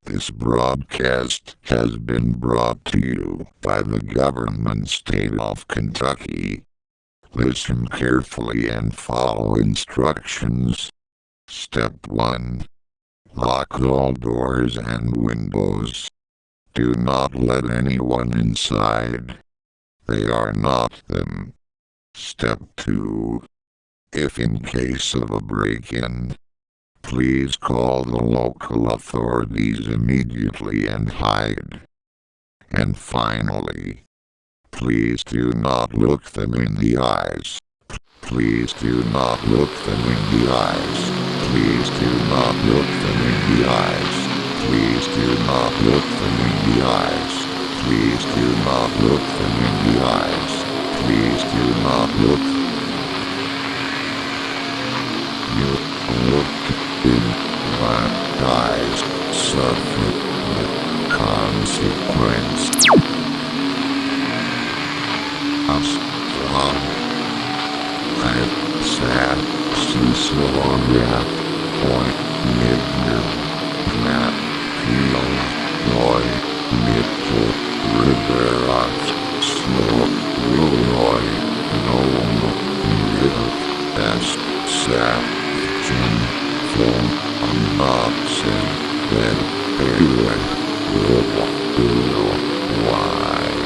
This broadcast has been brought to you by the government state of Kentucky. Listen carefully and follow instructions. Step 1. Lock all doors and windows. Do not let anyone inside. They are not them. Step 2. If in case of a break-in, please call the local authorities immediately and hide. And finally, please do not look them in the eyes. Please do not look them in the eyes. Please do not look them in the eyes. Please do not look them in the eyes. Please do not look them in the eyes. Please do not look. You looked in my eyes. Suffer the consequence. I've sat Susoria Point Midner Matt Hill Roy Mitchell Riveras Snow Roy Nome Middle S Sat Jim Phone Unboxing Then Anyway Why